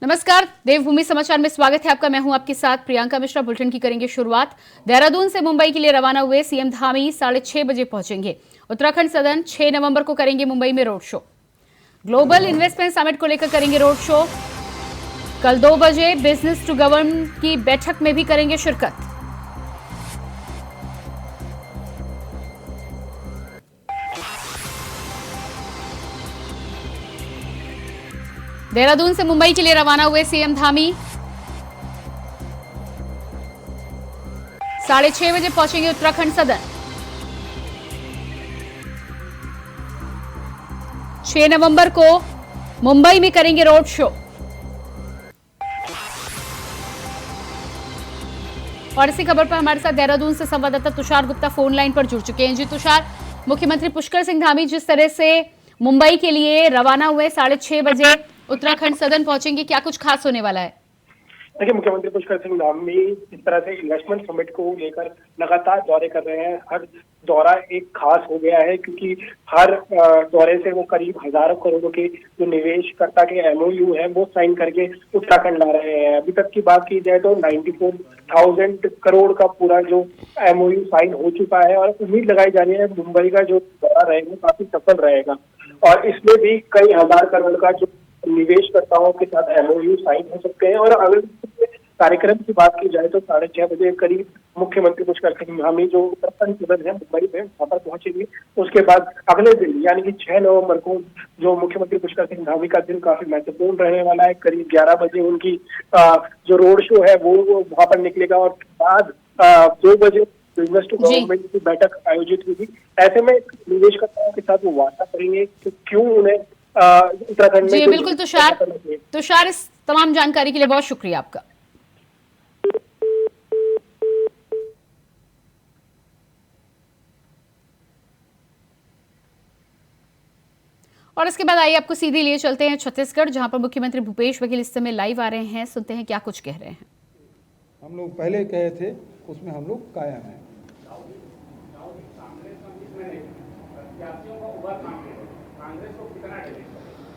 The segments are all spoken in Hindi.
नमस्कार, देवभूमि समाचार में स्वागत है आपका। मैं हूं आपके साथ प्रियंका मिश्रा। बुलेटिन की करेंगे शुरुआत। देहरादून से मुंबई के लिए रवाना हुए सीएम धामी 6:30 बजे पहुंचेंगे। उत्तराखंड सदन 6 नवंबर को करेंगे मुंबई में road show. Global investment summit को लेकर करेंगे रोड शो। कल 2 बजे बिजनेस टू गवर्नमेंट की बैठक में भी करेंगे शिरकत। देहरादून से मुंबई के लिए रवाना हुए सीएम धामी 6:30 बजे पहुंचेंगे उत्तराखंड सदन। 6 नवंबर को मुंबई में करेंगे रोड शो। और इसी खबर पर हमारे साथ देहरादून से संवाददाता तुषार गुप्ता फोन लाइन पर जुड़ चुके हैं। जी तुषार, मुख्यमंत्री पुष्कर सिंह धामी जिस तरह से मुंबई के लिए रवाना हुए 6:30 बजे उत्तराखंड सदन पहुंचेंगे, क्या कुछ खास होने वाला है? देखिए, मुख्यमंत्री पुष्कर सिंह धामी इस तरह से इन्वेस्टमेंट समिट को लेकर लगातार दौरे कर रहे हैं। हर दौरा एक खास हो गया है क्योंकि हर दौरे से वो करीब हजारों करोड़ों के जो निवेशकर्ता के एमओयू है वो साइन करके उत्तराखंड ला रहे हैं। अभी तक की बात की जाए तो 94,000 करोड़ का पूरा जो एमओयू साइन हो चुका है और उम्मीद लगाई जा रही है मुंबई का जो दौरा रहेगा काफी सफल रहेगा और इसमें भी कई हजार करोड़ का जो निवेशकर्ताओं के साथ एमओयू साइन हो सकते हैं। और अगर कार्यक्रम की बात की जाए तो 6:30 बजे करीब मुख्यमंत्री पुष्कर सिंह धामी जो उत्तराखंड सदन है मुंबई में वहां पर पहुंचेंगे। उसके बाद अगले दिन यानी कि 6 नवंबर को जो मुख्यमंत्री पुष्कर सिंह धामी का दिन काफी महत्वपूर्ण रहने वाला है। करीब 11 बजे उनकी जो रोड शो है वो वहां पर निकलेगा और बाद 2 बजे बिजनेस टू गवर्नमेंट की बैठक आयोजित होगी। ऐसे में निवेशकर्ताओं के साथ वो वार्ता करेंगे कि क्यों उन्हें उत्तराखंड में। जी बिल्कुल तुषार, इस तमाम जानकारी के लिए बहुत शुक्रिया आपका। और इसके बाद आइए आपको सीधे लिए चलते हैं छत्तीसगढ़, जहां पर मुख्यमंत्री भूपेश बघेल इस समय लाइव आ रहे हैं। सुनते हैं क्या कुछ कह रहे हैं। हम लोग पहले कहे थे उसमें हम लोग कायम हैं।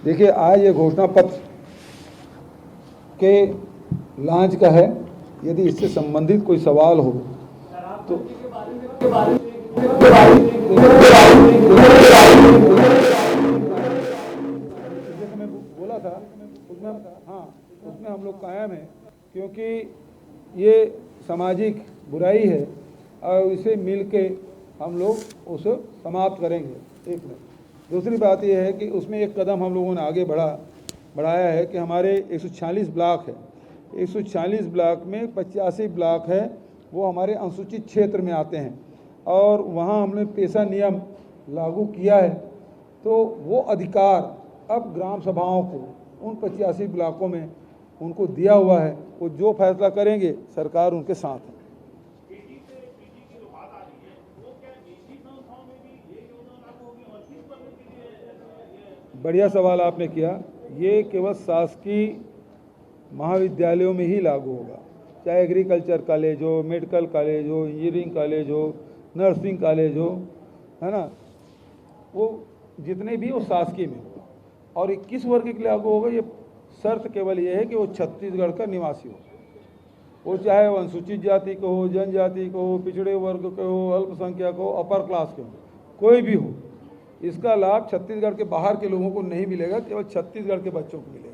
देखिए, आज ये घोषणा पत्र के लॉन्च का है। यदि इससे संबंधित कोई सवाल हो तो जैसे मैं बोला था उसमें हम लोग कायम हैं क्योंकि ये सामाजिक बुराई है और इसे मिल के हम लोग उसे समाप्त करेंगे। एक मिनट। दूसरी बात यह है कि उसमें एक कदम हम लोगों ने आगे बढ़ाया है कि हमारे 146 ब्लॉक है। 146 ब्लॉक में 85 ब्लॉक है वो हमारे अनुसूचित क्षेत्र में आते हैं और वहाँ हमने पेशा नियम लागू किया है। तो वो अधिकार अब ग्राम सभाओं को उन 85 ब्लॉकों में उनको दिया हुआ है। वो जो फैसला करेंगे सरकार उनके साथ है। बढ़िया सवाल आपने किया। ये केवल शासकीय महाविद्यालयों में ही लागू होगा, चाहे एग्रीकल्चर कॉलेज हो, मेडिकल कॉलेज हो, इंजीनियरिंग कॉलेज हो, नर्सिंग कॉलेज हो, है ना, वो जितने भी वो शासकीय में होगा। और 21 वर्ग के लिए लागू होगा। ये शर्त केवल ये है कि वो छत्तीसगढ़ का निवासी हो, वो चाहे वो अनुसूचित जाति को हो, जनजाति को हो, पिछड़े वर्ग को हो, अल्पसंख्यक हो, अपर क्लास के हो, कोई भी हो। इसका लाभ छत्तीसगढ़ के बाहर के लोगों को नहीं मिलेगा, केवल छत्तीसगढ़ के बच्चों को मिलेगा।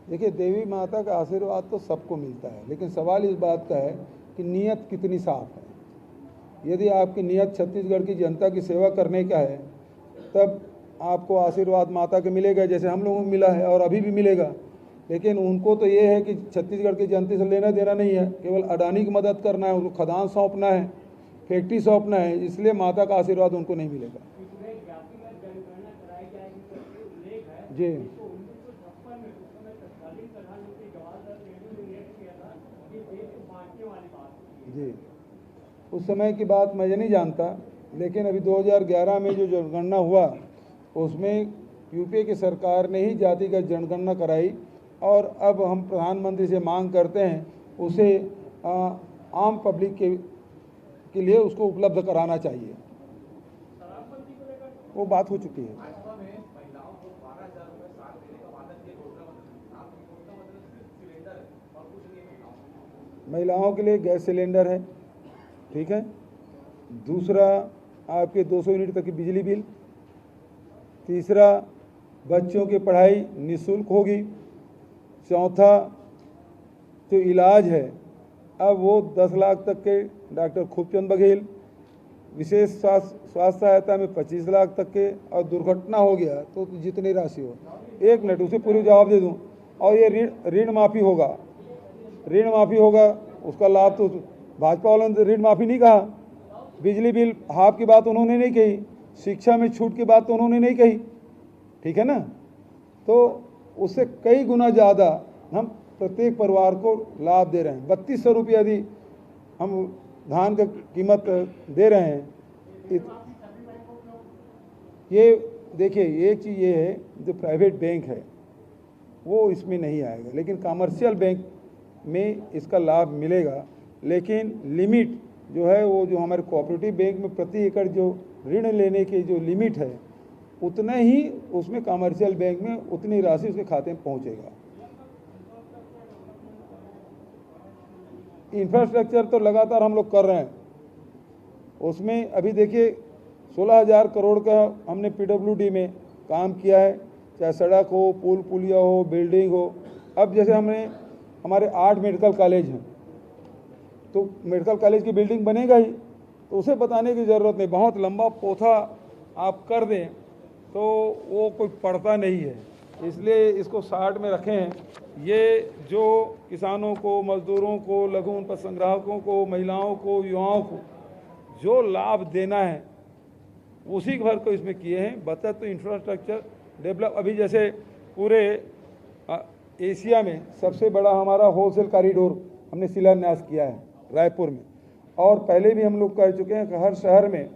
देखिए, देवी माता का आशीर्वाद तो सबको मिलता है, लेकिन सवाल इस बात का है कि नीयत कितनी साफ है। यदि आपकी नीयत छत्तीसगढ़ की जनता की सेवा करने का है तब आपको आशीर्वाद माता के मिलेगा, जैसे हम लोगों को मिला है और अभी भी मिलेगा। लेकिन उनको तो ये है कि छत्तीसगढ़ की जनता से लेना देना नहीं है, केवल अडानी की मदद करना है, उनको खदान सौंपना है, फैक्ट्री सौंपना है, इसलिए माता का आशीर्वाद उनको नहीं मिलेगा। जी, जी, उस समय की बात मैं नहीं जानता, लेकिन अभी 2011 में जो जनगणना हुआ उसमें यूपीए की सरकार ने ही जातिगत जनगणना कराई और अब हम प्रधानमंत्री से मांग करते हैं उसे आम पब्लिक के लिए उसको उपलब्ध कराना चाहिए। वो बात हो चुकी है। महिलाओं के लिए गैस सिलेंडर है, ठीक है। दूसरा आपके 200 यूनिट तक की बिजली बिल। तीसरा बच्चों की पढ़ाई निःशुल्क होगी। चौथा जो इलाज है अब वो 10 लाख तक के डॉक्टर खूबचंद बघेल, विशेष स्वास्थ्य सहायता में 25 लाख तक के, और दुर्घटना हो गया तो जितनी राशि हो। 1 मिनट उसे पूरी जवाब दे दूं। और ये ऋण माफ़ी होगा, ऋण माफ़ी होगा, उसका लाभ तो भाजपा वालों ने ऋण माफ़ी नहीं कहा। बिजली बिल हाफ की बात उन्होंने नहीं कही। शिक्षा में छूट की बात तो उन्होंने नहीं कही, ठीक है ना। तो उससे कई गुना ज़्यादा हम प्रत्येक परिवार को लाभ दे रहे हैं। 3200 रुपये यदि हम धान का कीमत दे रहे हैं। ये देखिए, एक चीज़ ये है, जो प्राइवेट बैंक है वो इसमें नहीं आएगा, लेकिन कमर्शियल बैंक में इसका लाभ मिलेगा। लेकिन लिमिट जो है वो जो हमारे कोऑपरेटिव बैंक में प्रति एकड़ जो ऋण लेने की जो लिमिट है उतना ही उसमें कमर्शियल बैंक में उतनी राशि उसके खाते में पहुंचेगा। इंफ्रास्ट्रक्चर तो लगातार हम लोग कर रहे हैं। उसमें अभी देखिए 16,000 करोड़ का हमने पीडब्ल्यूडी में काम किया है, चाहे सड़क हो, पुल पुलिया हो, बिल्डिंग हो। अब जैसे हमारे 8 मेडिकल कॉलेज हैं, तो मेडिकल कॉलेज की बिल्डिंग बनेगा ही, तो उसे बताने की ज़रूरत नहीं। बहुत लंबा पोथा आप कर दें तो वो कोई पड़ता नहीं है, इसलिए इसको 60 में रखे हैं। ये जो किसानों को, मजदूरों को, लघु उन संग्राहकों को, महिलाओं को, युवाओं को जो लाभ देना है उसी भर को इसमें किए हैं। बचत तो इंफ्रास्ट्रक्चर डेवलप, अभी जैसे पूरे एशिया में सबसे बड़ा हमारा होलसेल कॉरिडोर हमने शिलान्यास किया है रायपुर में, और पहले भी हम लोग कर चुके हैं कि हर शहर में,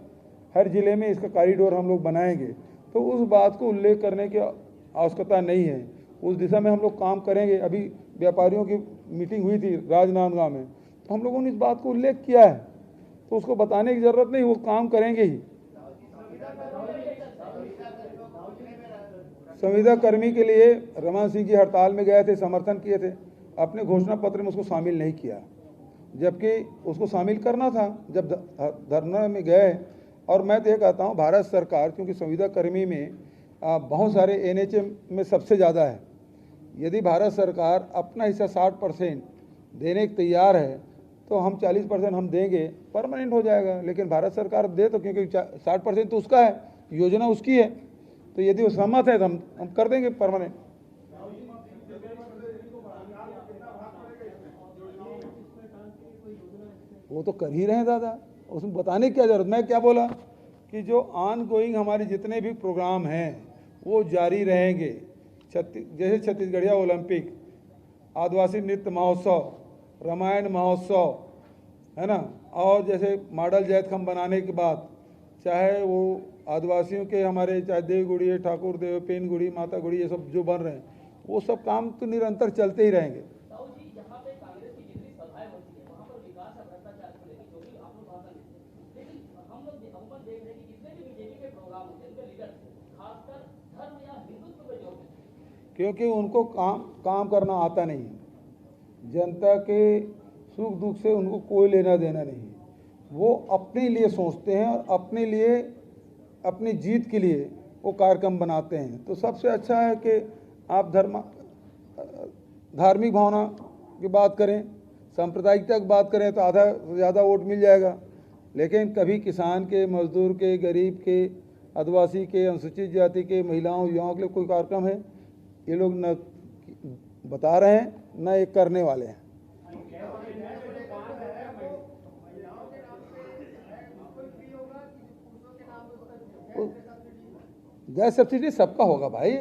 हर ज़िले में इसका कॉरिडोर हम लोग बनाएंगे। तो उस बात को उल्लेख करने की आवश्यकता नहीं है, उस दिशा में हम लोग काम करेंगे। अभी व्यापारियों की मीटिंग हुई थी राजनांदगांव में, तो हम लोगों ने इस बात को उल्लेख किया है, तो उसको बताने की ज़रूरत नहीं, वो काम करेंगे ही। संविदा कर्मी के लिए रमन सिंह जी हड़ताल में गए थे, समर्थन किए थे, अपने घोषणा पत्र में उसको शामिल नहीं किया, जबकि उसको शामिल करना था जब धरना में गए। और मैं तो ये कहता हूँ भारत सरकार, क्योंकि संविदा कर्मी में बहुत सारे एनएचएम में सबसे ज़्यादा है, यदि भारत सरकार अपना हिस्सा 60% देने को तैयार है तो हम 40% हम देंगे, परमानेंट हो जाएगा। लेकिन भारत सरकार दे तो, क्योंकि 60% तो उसका है, योजना उसकी है, तो यदि वो सहमत है तो हम कर देंगे परमानेंट। वो तो कर ही रहे हैं दादा, उसमें बताने की क्या जरूरत। मैं क्या बोला कि जो ऑन गोइंग हमारे जितने भी प्रोग्राम हैं वो जारी रहेंगे। जैसे छत्तीसगढ़िया ओलंपिक, आदिवासी नृत्य महोत्सव, रामायण महोत्सव, है ना, और जैसे मॉडल जैतखम बनाने के बाद चाहे वो आदिवासियों के हमारे, चाहे देव गुड़ी, ठाकुर देव, पेन गुड़ी, माता गुड़ी, ये सब जो बन रहे हैं, वो सब काम तो निरंतर चलते ही रहेंगे। क्योंकि उनको काम करना आता नहीं है। जनता के सुख दुख से उनको कोई लेना देना नहीं है। वो अपने लिए सोचते हैं और अपने लिए, अपनी जीत के लिए वो कार्यक्रम बनाते हैं। तो सबसे अच्छा है कि आप धार्मिक भावना की बात करें, सांप्रदायिकता की बात करें तो आधा से ज़्यादा वोट मिल जाएगा। लेकिन कभी किसान के, मजदूर के, गरीब के, आदिवासी के, अनुसूचित जाति के, महिलाओं, युवाओं के लिए कोई कार्यक्रम है, ये लोग न बता रहे हैं न ये करने वाले हैं। गैस सब्सिडी सबका होगा भाई,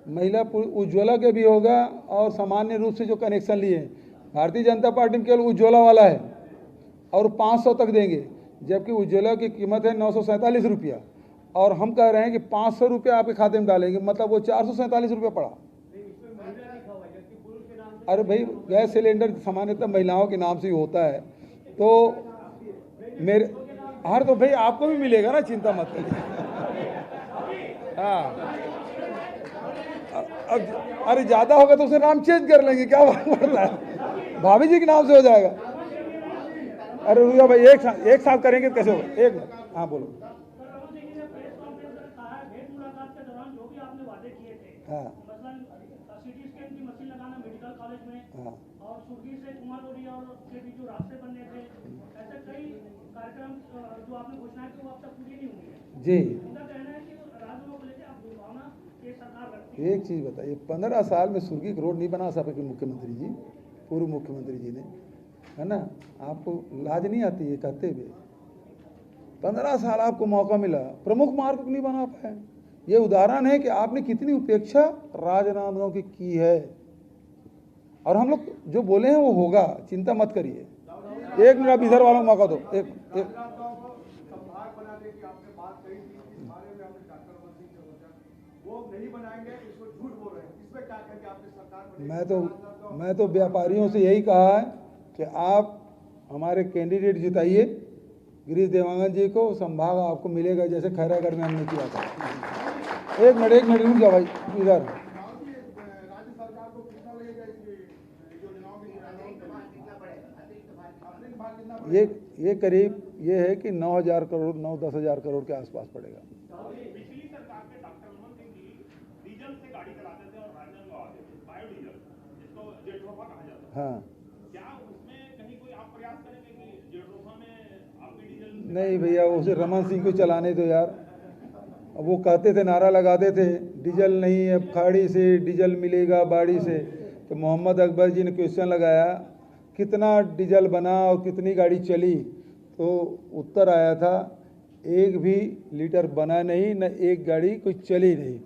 महिला उज्ज्वला के भी होगा, और सामान्य रूप से जो कनेक्शन लिए हैं, भारतीय जनता पार्टी में केवल उज्ज्वला वाला है और 500 तक देंगे, जबकि उज्ज्वला की कीमत है 947 रुपया, और हम कह रहे हैं कि 500 रुपया आपके खाते में डालेंगे, मतलब वो 447 रुपया पड़ा। अरे भाई गैस सिलेंडर सामान्यतः महिलाओं के नाम से ही होता है, तो मेरे हर तो भाई आपको भी मिलेगा ना, चिंता मत करिए। हाँ अब अरे ज़्यादा होगा तो उसे नाम चेंज कर लेंगे, क्या फर्क पड़ता है, भाभी जी के नाम से हो जाएगा। अरे रुको भाई, एक साथ करेंगे तो कैसे होगा, एक मिनट। हाँ बोलो। हाँ सिटी स्कैन की मशीन लगाना मेडिकल कॉलेज में, हाँ और सुर्गी से कुमार गोरी और के बीच जो रास्ते बनने थे, ऐसे कई कार्यक्रम जो आपने घोषणा की वो अब तक पूरी नहीं हुई है। जी, उनका कहना है कि राज्यों को लेकर आप दुर्भावना ये सरकार रखती है। एक चीज़ बताइए, 15 साल में सुर्गी रोड नहीं बना सके मुख्यमंत्री जी, पूर्व मुख्यमंत्री जी ने, है ना, आपको लाज नहीं आती है कहते हुए? 15 साल आपको मौका मिला, प्रमुख मार्ग नहीं बना पाए। ये उदाहरण है कि आपने कितनी उपेक्षा राजनांदगांव की है, और हम लोग जो बोले हैं वो होगा, चिंता मत करिए। एक मिनट, इधर वालों को मौका दो। एक संभाग बनाने की आपने बात कही थी, इस बारे में आपने डॉक्टर मंत्री से सोचा वो नहीं बनाएंगे, इसको झूठ बोल रहे हैं, इसमें क्या कहेंगे? आपकी सरकार बनेगी? मैं तो व्यापारियों से यही कहा है कि आप हमारे कैंडिडेट जिताइए गिरीश देवांगन जी को, संभाग आपको मिलेगा जैसे खैरागढ़ में हमने किया था। एक मिनट रुक जाओ भाई, इधर। राज्य सरकार को कितना लगेगा इस योजनाओं की ये करीब ये है कि 9,000 करोड़ 9-10 हज़ार करोड़ के आसपास पड़ेगा। पिछली सरकार के डॉक्टर मनमोहन सिंह जी डीजल से गाड़ी चलाते थे और राजनांदगांव आते थे, बायोडीजल, जिसको जेट्रोफा कहा जाता है। हाँ, क्या उसमें कहीं कोई आप प्रयास करेंगे कि जेट्रोफा में आपकी डीजल? नहीं भैया, उसे रमन सिंह को चलाने दो यार। अब वो कहते थे, नारा लगाते थे डीजल नहीं है, खाड़ी से डीजल मिलेगा, बाड़ी से। तो मोहम्मद अकबर जी ने क्वेश्चन लगाया कितना डीजल बना और कितनी गाड़ी चली, तो उत्तर आया था 1 भी लीटर बना नहीं, न एक गाड़ी कोई चली नहीं।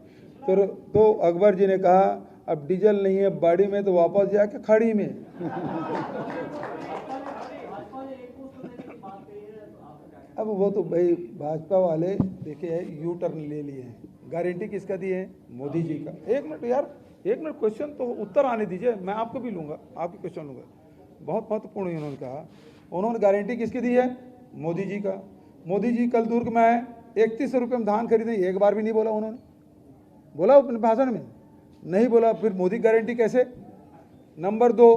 तो अकबर जी ने कहा अब डीजल नहीं है बाड़ी में तो वापस जाके खाड़ी में। अब वो तो भाई भाजपा वाले देखिए यू टर्न ले लिए हैं। गारंटी किसका दी है? मोदी जी का। एक मिनट यार, एक मिनट, क्वेश्चन तो उत्तर आने दीजिए, मैं आपको भी लूँगा, आपकी क्वेश्चन लूँगा। बहुत महत्वपूर्ण उन्होंने कहा, उन्होंने गारंटी किसकी दी है? मोदी जी का। मोदी जी कल दुर्ग में आए, 3100 रुपये में धान खरीदे, एक बार भी नहीं बोला उन्होंने। बोला अपने भाषण में? नहीं बोला। फिर मोदी गारंटी कैसे? नंबर 2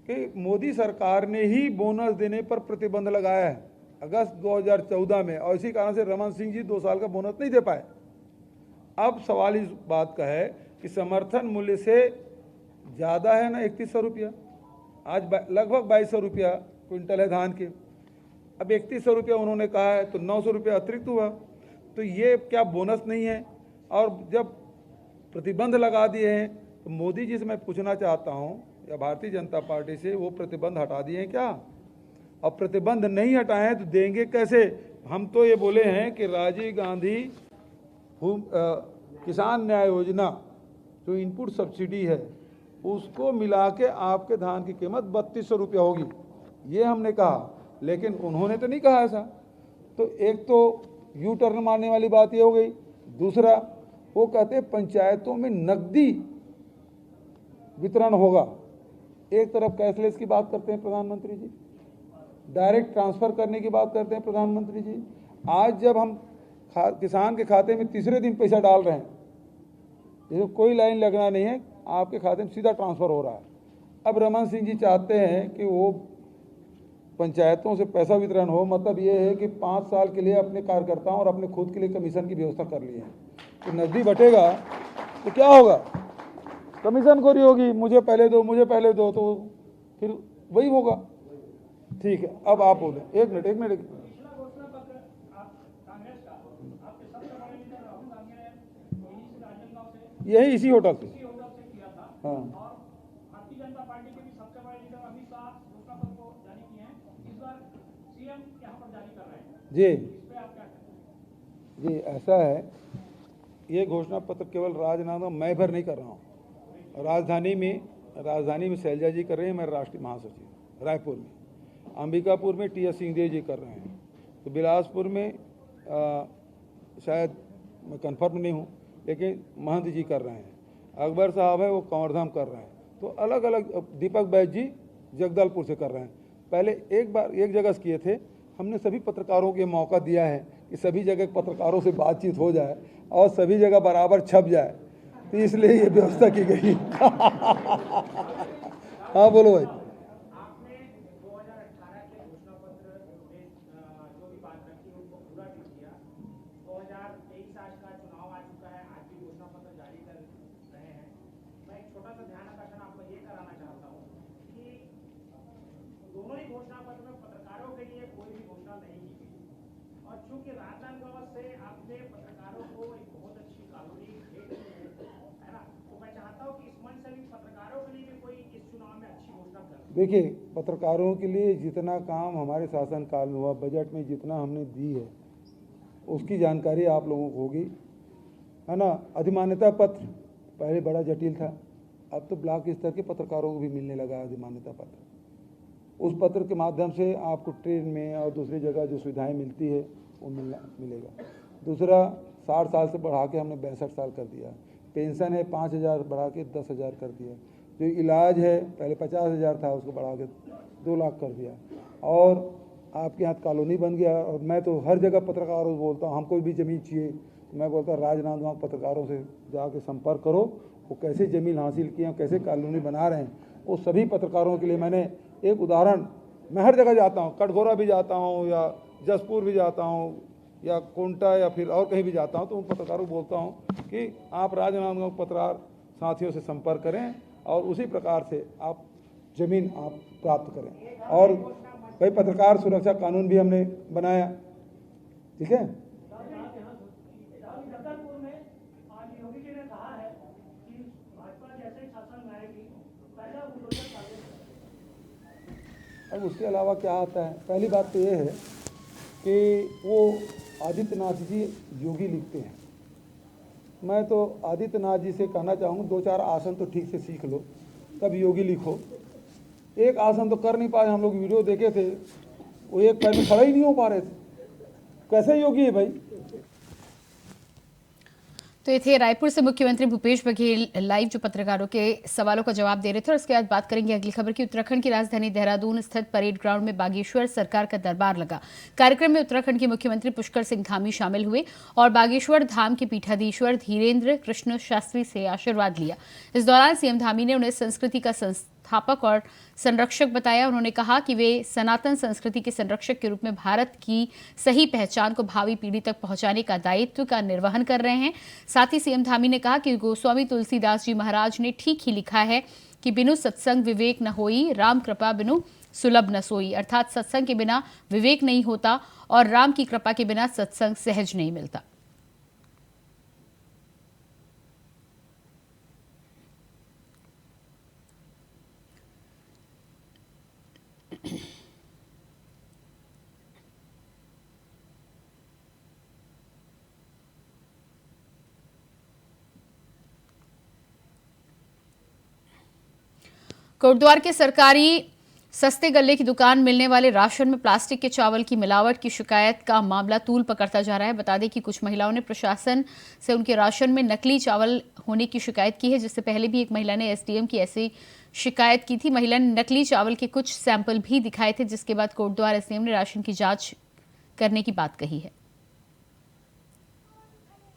कि मोदी सरकार ने ही बोनस देने पर प्रतिबंध लगाया है अगस्त 2014 में, और इसी कारण से रमन सिंह जी 2 साल का बोनस नहीं दे पाए। अब सवाल इस बात का है कि समर्थन मूल्य से ज़्यादा है ना 3100 रुपया, आज लगभग 2200 रुपया क्विंटल है धान के। अब 3100 रुपया उन्होंने कहा है तो 900 रुपया अतिरिक्त हुआ, तो ये क्या बोनस नहीं है? और जब प्रतिबंध लगा दिए हैं तो मोदी जी से मैं पूछना चाहता हूँ या भारतीय जनता पार्टी से, वो प्रतिबंध हटा दिए हैं क्या? और प्रतिबंध नहीं हटाए तो देंगे कैसे? हम तो ये बोले हैं कि राजीव गांधी किसान न्याय योजना जो इनपुट सब्सिडी है उसको मिला के आपके धान की कीमत 3200 रुपया होगी, ये हमने कहा, लेकिन उन्होंने तो नहीं कहा ऐसा। तो एक तो यू टर्न मारने वाली बात ये हो गई। दूसरा, वो कहते हैं पंचायतों में नकदी वितरण होगा। एक तरफ कैशलेस की बात करते हैं प्रधानमंत्री जी, डायरेक्ट ट्रांसफ़र करने की बात करते हैं प्रधानमंत्री जी। आज जब हम किसान के खाते में तीसरे दिन पैसा डाल रहे हैं, जैसे कोई लाइन लगना नहीं है, आपके खाते में सीधा ट्रांसफ़र हो रहा है। अब रमन सिंह जी चाहते हैं कि वो पंचायतों से पैसा वितरण हो, मतलब ये है कि 5 साल के लिए अपने कार्यकर्ताओं और अपने खुद के लिए कमीशन की व्यवस्था कर ली है। तो नकदी बटेगा तो क्या होगा? कमीशन खोरी होगी, मुझे पहले दो, तो फिर वही होगा। ठीक है, अब आप बोले। एक मिनट पिछला घोषणा पत्र कांग्रेस का आपके सबसे बड़े लीडर राहुल गांधी ने यहीं से राजनांदगांव से यही इसी होटल से किया था। हाँ। और भारतीय जनता पार्टी के भी सबसे बड़े लीडर अमित शाह घोषणा पत्र को जारी किए हैं, इस बार सीएम यहाँ पर जारी कर रहे हैं, जी इस पे आप क्या कहते हैं? जी ऐसा है, ये घोषणा पत्र केवल राजनांदगांव मैं भर नहीं कर रहा हूँ, राजधानी में शैलजा जी कर रहे हैं, मैं राष्ट्रीय महासचिव। रायपुर में, अंबिकापुर में टी.एस. सिंहदेव जी कर रहे हैं, तो बिलासपुर में शायद मैं कंफर्म नहीं हूँ, लेकिन महंत जी कर रहे हैं, अकबर साहब है वो कंवरधाम कर रहे हैं, तो अलग अलग दीपक बैज जी जगदलपुर से कर रहे हैं। पहले एक बार एक जगह से किए थे, हमने सभी पत्रकारों को ये मौका दिया है कि सभी जगह पत्रकारों से बातचीत हो जाए और सभी जगह बराबर छप जाए, तो इसलिए ये व्यवस्था की गई। हाँ बोलो भाई। आपने 2018 के घोषणा पत्र में जो भी बात रखी उनको पूरा भी किया। 2023 आज का चुनाव आ चुका है, आज भी घोषणा पत्र जारी कर रहे हैं। मैं एक छोटा सा ध्यान आकर्षण आपको ये कराना चाहता हूँ कि दोनों ही घोषणा पत्र में पत्रकारों के लिए कोई भी घोषणा नहीं की गई, और चूंकि राजनांदगांव से आपने पत्रकारों को एक बहुत अच्छी कॉलोनी भेज दी है ना, तो मैं चाहता हूँ कि इस मंच से भी पत्रकारों के लिए भी कोई इस चुनाव में अच्छी घोषणा कर। देखिए, पत्रकारों के लिए जितना काम हमारे शासनकाल में हुआ, बजट में जितना हमने दी है, उसकी जानकारी आप लोगों को होगी, है ना। अधिमान्यता पत्र पहले बड़ा जटिल था, अब तो ब्लॉक स्तर के पत्रकारों को भी मिलने लगा अधिमान्यता पत्र। उस पत्र के माध्यम से आपको ट्रेन में और दूसरी जगह जो सुविधाएं मिलती है वो मिलेगा। दूसरा, 60 साल से बढ़ा के हमने 62 साल कर दिया। पेंशन है 5,000 बढ़ा के 10,000 कर दिया। जो इलाज है पहले 50,000 था, उसको बढ़ा के 2 लाख कर दिया। और आपके यहाँ कॉलोनी बन गया। और मैं तो हर जगह पत्रकारों से बोलता हूँ, हमको भी ज़मीन चाहिए, तो मैं बोलता राजनांदगांव पत्रकारों से जाके संपर्क करो, वो कैसे ज़मीन हासिल किए, कैसे कॉलोनी बना रहे हैं। वो सभी पत्रकारों के लिए मैंने एक उदाहरण, मैं हर जगह जाता हूँ, कटघोरा भी जाता हूँ या जसपुर भी जाता हूँ या कोंटा या फिर और कहीं भी जाता हूँ, तो उन पत्रकारों को बोलता हूँ कि आप राजनांदगांव पत्रकार साथियों से संपर्क करें और उसी प्रकार से आप ज़मीन आप प्राप्त करें। और भाई पत्रकार सुरक्षा कानून भी हमने बनाया, ठीक है। जगदलपुर में आज योगी जी ने कहा है कि भाजपा जैसे ही शासन में आएगी पहला बुलडोजर कांग्रेस। अब उसके अलावा क्या आता है, पहली बात तो ये है कि वो आदित्यनाथ जी योगी लिखते हैं। मैं तो आदित्यनाथ जी से कहना चाहूँगा 2-4 आसन तो ठीक से सीख लो, तब योगी लिखो। एक आसन तो कर नहीं पाए, हम लोग वीडियो देखे थे, वो एक पैर में खड़े ही नहीं हो पा रहे थे, कैसे योगी है भाई। तो ये थे रायपुर से मुख्यमंत्री भूपेश बघेल लाइव जो पत्रकारों के सवालों का जवाब दे रहे थे। और इसके बाद बात करेंगे अगली खबर की। उत्तराखंड की राजधानी देहरादून स्थित परेड ग्राउंड में बागेश्वर सरकार का दरबार लगा। कार्यक्रम में उत्तराखंड के मुख्यमंत्री पुष्कर सिंह धामी शामिल हुए और बागेश्वर धाम के पीठाधीश्वर धीरेन्द्र कृष्ण शास्त्री से आशीर्वाद लिया। इस दौरान सीएम धामी ने उन्हें संस्कृति का संस्थापक और संरक्षक बताया। उन्होंने कहा कि वे सनातन संस्कृति के संरक्षक के रूप में भारत की सही पहचान को भावी पीढ़ी तक पहुंचाने का दायित्व का निर्वहन कर रहे हैं। साथ ही सीएम धामी ने कहा कि गोस्वामी तुलसीदास जी महाराज ने ठीक ही लिखा है कि बिनु सत्संग विवेक न होई, राम कृपा बिनु सुलभ न सोई। अर्थात सत्संग के बिना विवेक नहीं होता और राम की कृपा के बिना सत्संग सहज नहीं मिलता। कोटद्वार के सरकारी सस्ते गल्ले की दुकान मिलने वाले राशन में प्लास्टिक के चावल की मिलावट की शिकायत का मामला तूल पकड़ता जा रहा है। बता दें कि कुछ महिलाओं ने प्रशासन से उनके राशन में नकली चावल होने की शिकायत की है, जिससे पहले भी एक महिला ने एसडीएम की ऐसी शिकायत की थी। महिला ने नकली चावल के कुछ सैंपल भी दिखाए थे, जिसके बाद कोटद्वार एसडीएम ने राशन की जांच करने की बात कही है।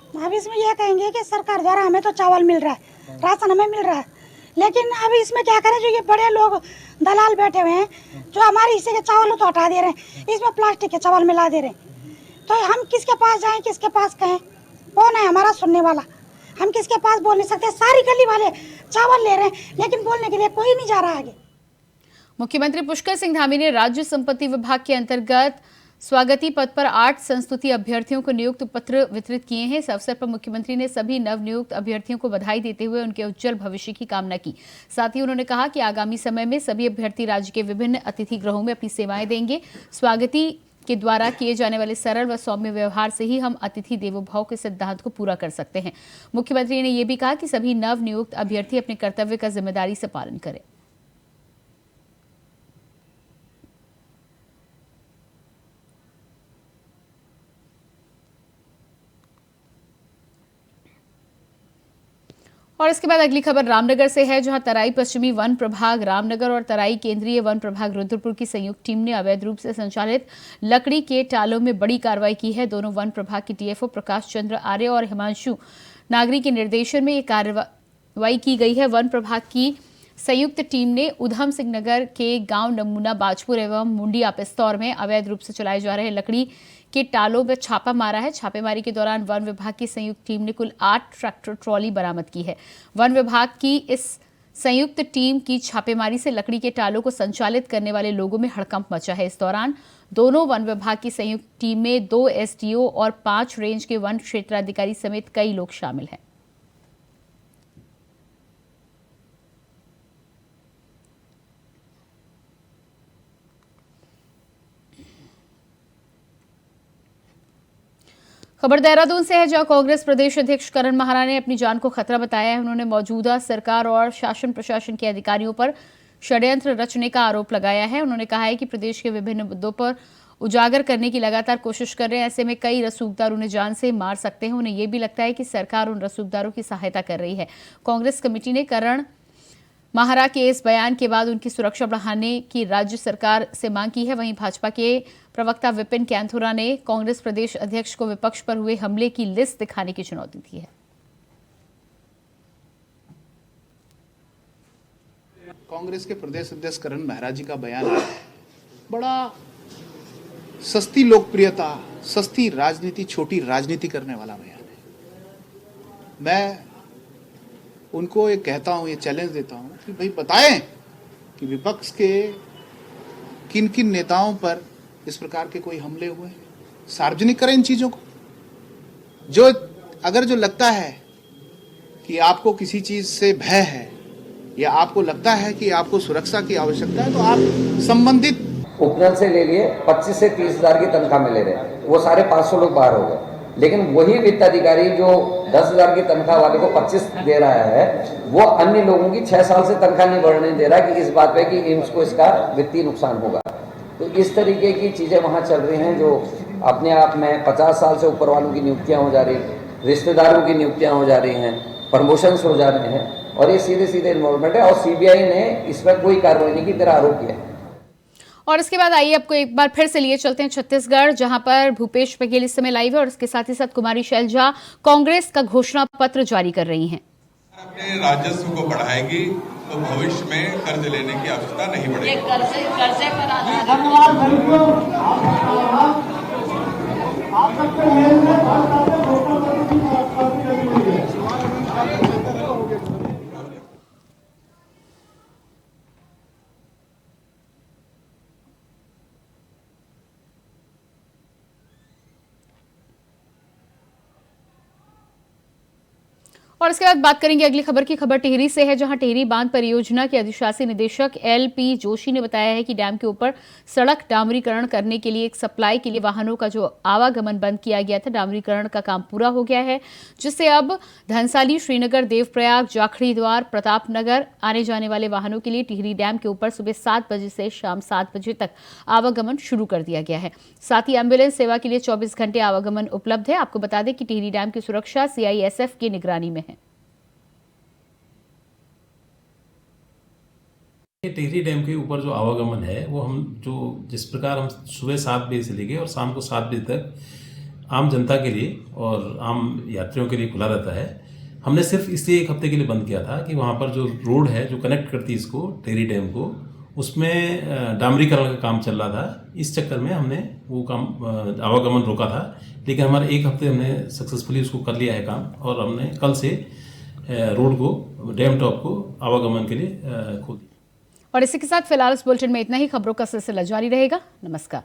अब इसमें यह कहेंगे कि सरकार द्वारा हमें तो चावल मिल रहा है, राशन हमें मिल रहा है, लेकिन अब इसमें क्या करें, जो ये बड़े लोग दलाल बैठे हुए हैं जो हमारे हिस्से के चावल तो हटा दे रहे हैं, इसमें प्लास्टिक के चावल मिला दे रहे हैं। तो हम किसके पास जाएं, किसके पास कहें, कौन है हमारा सुनने वाला? हम किसके पास बोल नहीं सकते। सारी गली वाले चावल ले रहे हैं, लेकिन बोलने के लिए कोई नहीं जा रहा आगे। मुख्यमंत्री पुष्कर सिंह धामी ने राज्य संपत्ति विभाग के अंतर्गत स्वागती पद पर 8 संस्तुति अभ्यर्थियों को नियुक्त पत्र वितरित किए हैं। इस अवसर पर मुख्यमंत्री ने सभी नवनियुक्त अभ्यर्थियों को बधाई देते हुए उनके उज्जवल भविष्य की कामना की। साथ ही उन्होंने कहा कि आगामी समय में सभी अभ्यर्थी राज्य के विभिन्न अतिथि गृहों में अपनी सेवाएं देंगे। स्वागती के द्वारा किए जाने वाले सरल व सौम्य व्यवहार से ही हम अतिथि देवो भव के सिद्धांत को पूरा कर सकते हैं। मुख्यमंत्री ने यह भी कहा कि सभी नवनियुक्त अभ्यर्थी अपने कर्तव्य का जिम्मेदारी से पालन करें। और इसके बाद अगली खबर रामनगर से है, जहां तराई पश्चिमी वन प्रभाग रामनगर और तराई केंद्रीय वन प्रभाग रुद्रपुर की संयुक्त टीम ने अवैध रूप से संचालित लकड़ी के टालों में बड़ी कार्रवाई की है। दोनों वन प्रभाग की टीएफओ प्रकाश चंद्र आर्य और हिमांशु नागरी के निर्देशन में ये कार्रवाई की गई है। वन प्रभाग की संयुक्त टीम ने उधम सिंह नगर के गांव नमूना बाजपुर एवं मुंडिया पिस्तौर में अवैध रूप से चलाए जा रहे लकड़ी के टालों में छापा मारा है। छापेमारी के दौरान वन विभाग की संयुक्त टीम ने कुल 8 ट्रैक्टर ट्रॉली बरामद की है। वन विभाग की इस संयुक्त टीम की छापेमारी से लकड़ी के टालों को संचालित करने वाले लोगों में हड़कंप मचा है। इस दौरान दोनों वन विभाग की संयुक्त टीम में 2 एसडीओ और 5 रेंज के वन क्षेत्राधिकारी समेत कई लोग शामिल हैं। खबर देहरादून से है, जहां कांग्रेस प्रदेश अध्यक्ष करण माहरा ने अपनी जान को खतरा बताया है। उन्होंने मौजूदा सरकार और शासन प्रशासन के अधिकारियों पर षड्यंत्र रचने का आरोप लगाया है। उन्होंने कहा है कि प्रदेश के विभिन्न मुद्दों पर उजागर करने की लगातार कोशिश कर रहे हैं। ऐसे में कई रसूखदार उन्हें जान से मार सकते हैं। उन्हें यह भी लगता है कि सरकार उन रसूखदारों की सहायता कर रही है। कांग्रेस कमेटी ने करण माहरा के इस बयान के बाद उनकी सुरक्षा बढ़ाने की राज्य सरकार से मांग की है। वहीं भाजपा के प्रवक्ता विपिन कैंथोरा ने कांग्रेस प्रदेश अध्यक्ष को विपक्ष पर हुए हमले की लिस्ट दिखाने की चुनौती दी है। कांग्रेस के प्रदेश अध्यक्ष करण माहरा जी का बयान बड़ा सस्ती लोकप्रियता, सस्ती राजनीति, छोटी राजनीति करने वाला बयान है। मैं उनको ये कहता हूं, ये चैलेंज देता हूं कि भाई बताएं कि विपक्ष के किन किन नेताओं पर इस प्रकार के कोई हमले हुए, सार्वजनिक करें इन चीजों को। अगर जो लगता है कि आपको किसी चीज से भय है या आपको लगता है कि आपको सुरक्षा की आवश्यकता है, तो आप संबंधित उपनल से ले लिए 25 से 30 हजार की तनख्वाह में ले रहे, वो सारे 500 लोग बाहर हो गए। लेकिन वही वित्त अधिकारी जो 10,000 की तनख्वाह वाले को 25 दे रहा है, वो अन्य लोगों की 6 साल से तनख्वाह नहीं बढ़ने दे रहा कि इस बात पे कि एम्स को इसका वित्तीय नुकसान होगा। तो इस तरीके की चीजें वहां चल रही हैं, जो अपने आप में 50 साल से ऊपर वालों की नियुक्तियां हो जा रही, रिश्तेदारों की नियुक्तियां हो जा रही हैं, प्रमोशंस हो जा रहे हैं, और ये सीधे सीधे इन्वॉल्वमेंट है। और सीबीआई ने इस पर कोई कार्रवाई नहीं की, तेरा आरोप किया है। और इसके बाद आइए आपको एक बार फिर से लिए चलते हैं छत्तीसगढ़, जहां पर भूपेश बघेल इस समय लाइव है और इसके साथ ही साथ कुमारी शैलजा कांग्रेस का घोषणा पत्र जारी कर रही हैं। अपने राजस्व को बढ़ाएगी तो भविष्य में कर्ज लेने की आवश्यकता नहीं पड़ेगी। कर्जे पर और इसके बाद बात करेंगे अगली खबर की। खबर टिहरी से है, जहां टिहरी बांध परियोजना के अधिशासी निदेशक एलपी जोशी ने बताया है कि डैम के ऊपर सड़क डामरीकरण करने के लिए एक सप्लाई के लिए वाहनों का जो आवागमन बंद किया गया था, डामरीकरण का काम पूरा हो गया है, जिससे अब धनसाली, श्रीनगर, देवप्रयाग, जाखड़ी द्वार, प्रतापनगर आने जाने वाले वाहनों के लिए टिहरी डैम के ऊपर सुबह 7 बजे से शाम 7 बजे तक आवागमन शुरू कर दिया गया है। साथ ही एम्बुलेंस सेवा के लिए 24 घंटे आवागमन उपलब्ध है। आपको बता दें कि टिहरी डैम की सुरक्षा सीआईएसएफ की निगरानी में है। टिहरी डैम के ऊपर जो आवागमन है वो जिस प्रकार हम सुबह 7 बजे से लेके और शाम को 7 बजे तक आम जनता के लिए और आम यात्रियों के लिए खुला रहता है। हमने सिर्फ इसलिए 1 हफ्ते के लिए बंद किया था कि वहाँ पर जो रोड है जो कनेक्ट करती है इसको टिहरी डैम को, उसमें डामरीकरण का काम चल रहा था। इस चक्कर में हमने वो काम आवागमन रोका था, लेकिन हमारे 1 हफ्ते हमने सक्सेसफुली उसको कर लिया है काम, और हमने कल से रोड को, डैम टॉप को आवागमन के लिए खोल दिया। और इसी के साथ फिलहाल इस बुलेटिन में इतना ही। खबरों का सिलसिला जारी रहेगा। नमस्कार।